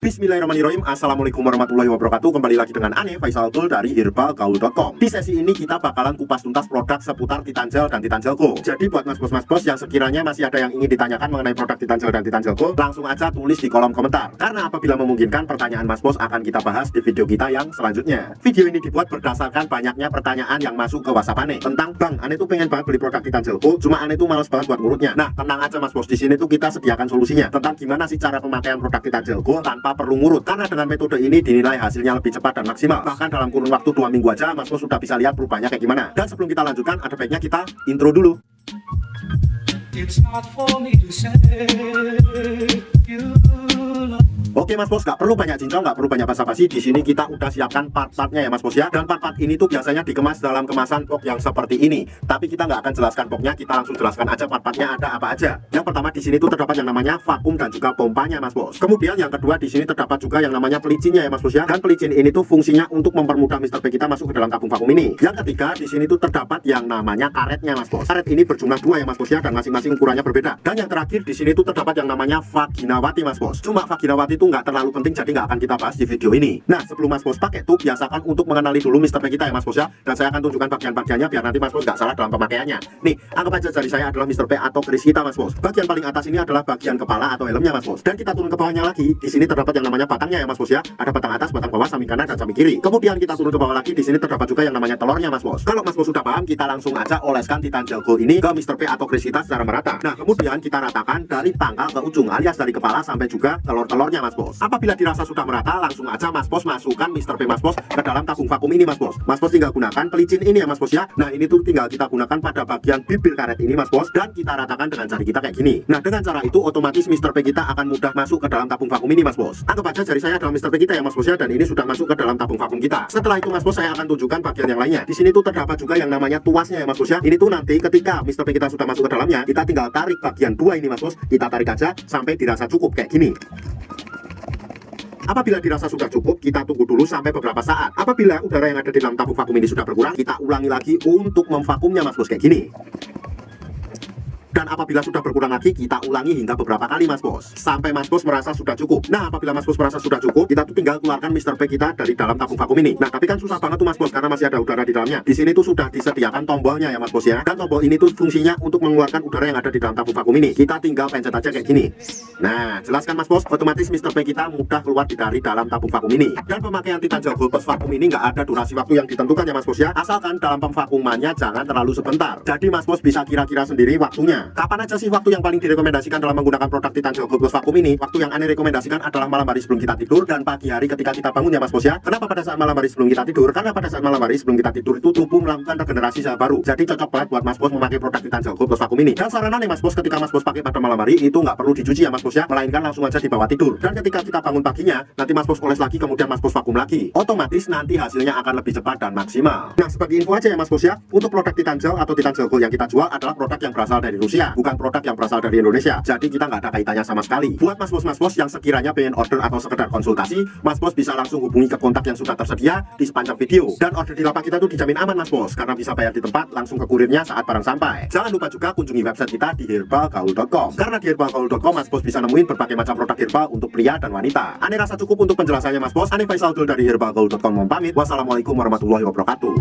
Bismillahirrahmanirrahim. Assalamualaikum warahmatullahi wabarakatuh. Kembali lagi dengan Ane Faisal Tool dari herbalgaul.com. Di sesi ini kita bakalan kupas tuntas produk seputar Titan Gel dan Titan Gel Go. Jadi buat mas bos yang sekiranya masih ada yang ingin ditanyakan mengenai produk Titan Gel dan Titan Gel Go, langsung aja tulis di kolom komentar. Karena apabila memungkinkan, pertanyaan mas bos akan kita bahas di video kita yang selanjutnya. Video ini dibuat berdasarkan banyaknya pertanyaan yang masuk ke WhatsApp Ane tentang, "Bang, Ane tuh pengen banget beli produk Titan Gel Go, cuma Ane tuh males banget buat ngurutnya." Nah, tenang aja mas bos, di sini tuh kita sediakan solusinya tentang gimana sih cara pemakaian produk Titan Gel Go tanpa perlu ngurut. Karena dengan metode ini dinilai hasilnya lebih cepat dan maksimal. Bahkan dalam kurun waktu 2 minggu aja mas bos sudah bisa lihat perubahannya kayak gimana. Dan sebelum kita lanjutkan, ada baiknya kita intro dulu. It's not for me to say you love. Oke mas bos, nggak perlu banyak cincong, nggak perlu banyak basa-basi. Di sini kita udah siapkan part-partnya ya mas bos ya. Dan part-part ini tuh biasanya dikemas dalam kemasan box yang seperti ini. Tapi kita nggak akan jelaskan boxnya, kita langsung jelaskan aja part-partnya ada apa aja. Yang pertama di sini tuh terdapat yang namanya vakum dan juga pompanya mas bos. Kemudian yang kedua di sini terdapat juga yang namanya pelicinnya ya mas bos ya. Dan pelicin ini tuh fungsinya untuk mempermudah Mr. P kita masuk ke dalam tabung vakum ini. Yang ketiga di sini tuh terdapat yang namanya karetnya mas bos. Karet ini berjumlah 2 ya mas bos ya, dan masing-masing ukurannya berbeda. Dan yang terakhir di sini tuh terdapat yang namanya vaginawati mas bos. Cuma vaginawati itu nggak terlalu penting, jadi nggak akan kita bahas di video ini. Nah, sebelum mas bos pakai tuh biasakan untuk mengenali dulu Mr. P kita ya mas bos ya. Dan saya akan tunjukkan bagian-bagiannya biar nanti mas bos nggak salah dalam pemakaiannya. Nih, anggap aja jari saya adalah Mr. P atau keris kita mas bos. Bagian paling atas ini adalah bagian kepala atau helmnya mas bos. Dan kita turun ke bawahnya lagi. Di sini terdapat yang namanya batangnya ya mas bos ya. Ada batang atas, batang bawah, samping kanan dan samping kiri. Kemudian kita turun ke bawah lagi. Di sini terdapat juga yang namanya telurnya mas bos. Kalau mas bos sudah paham, kita langsung aja oleskan Titan Gel Go ini ke Mr. P atau keris kita secara merata. Nah, kemudian kita ratakan dari pangkal ke ujung, alias dari kepala sampai juga telur-telurnya mas bos. Apabila dirasa sudah merata, langsung aja mas bos masukkan Mr. P mas bos ke dalam tabung vakum ini mas bos. Mas bos tinggal gunakan pelicin ini ya mas bos ya. Nah, ini tuh tinggal kita gunakan pada bagian bibir karet ini mas bos, dan kita ratakan dengan jari kita kayak gini. Nah, dengan cara itu otomatis Mr. P kita akan mudah masuk ke dalam tabung vakum ini mas bos. Anggap aja jari saya adalah Mr. P kita ya mas bos ya, dan ini sudah masuk ke dalam tabung vakum kita. Setelah itu mas bos, saya akan tunjukkan bagian yang lainnya. Di sini tuh terdapat juga yang namanya tuasnya ya mas bos ya. Ini tuh nanti ketika Mr. P kita sudah masuk ke dalamnya, kita tinggal tarik bagian 2 ini mas bos. Kita tarik aja sampai dirasa cukup kayak gini. Apabila dirasa sudah cukup, kita tunggu dulu sampai beberapa saat. Apabila udara yang ada di dalam tabung vakum ini sudah berkurang, kita ulangi lagi untuk memvakumnya mas bos kayak gini. Dan apabila sudah berkurang lagi, kita ulangi hingga beberapa kali mas bos, sampai mas bos merasa sudah cukup. Nah, apabila mas bos merasa sudah cukup, kita tuh tinggal keluarkan Mr. P kita dari dalam tabung vakum ini. Nah, tapi kan susah banget tuh mas bos, karena masih ada udara di dalamnya. Di sini tuh sudah disediakan tombolnya ya mas bos ya. Dan tombol ini tuh fungsinya untuk mengeluarkan udara yang ada di dalam tabung vakum ini. Kita tinggal pencet aja kayak gini. Nah, jelaskan mas bos, otomatis Mr. P kita mudah keluar dari dalam tabung vakum ini. Dan pemakaian Titan Gel Go plus vakum ini nggak ada durasi waktu yang ditentukan ya mas bos ya. Asalkan dalam pemvakumannya jangan terlalu sebentar. Jadi mas bos bisa kira-kira sendiri waktunya. Kapan aja sih waktu yang paling direkomendasikan dalam menggunakan produk Titan Gel Go plus vakum ini? Waktu yang Ane rekomendasikan adalah malam hari sebelum kita tidur dan pagi hari ketika kita bangun ya mas bos ya. Kenapa pada saat malam hari sebelum kita tidur? Karena pada saat malam hari sebelum kita tidur itu tubuh melakukan regenerasi sel baru. Jadi cocok banget buat mas bos memakai produk Titan Gel Go plus vakum ini. Dan saran Ane mas bos, ketika mas bos pakai pada malam hari itu nggak perlu dicuci ya mas bos ya, melainkan langsung aja dibawa tidur. Dan ketika kita bangun paginya, nanti mas bos oles lagi, kemudian mas bos vakum lagi. Otomatis nanti hasilnya akan lebih cepat dan maksimal. Nah, sebagai info aja ya mas bos ya, untuk produk Titan Gel atau Titan Gel Go yang kita jual adalah produk yang berasal dari Rusia, bukan produk yang berasal dari Indonesia. Jadi kita nggak ada kaitannya sama sekali. Buat mas bos yang sekiranya pengen order atau sekedar konsultasi, mas bos bisa langsung hubungi ke kontak yang sudah tersedia di sepanjang video. Dan order di lapak kita tuh dijamin aman mas bos, karena bisa bayar di tempat langsung ke kurirnya saat barang sampai. Jangan lupa juga kunjungi website kita di herbalgaul.com. Karena di herbalgaul.com mas bos bisa nemuin berbagai macam produk herbal untuk pria dan wanita. Ane rasa cukup untuk penjelasannya mas bos. Ane Faisal Tool dari herbalgaul.com mau pamit. Wassalamualaikum warahmatullahi wabarakatuh.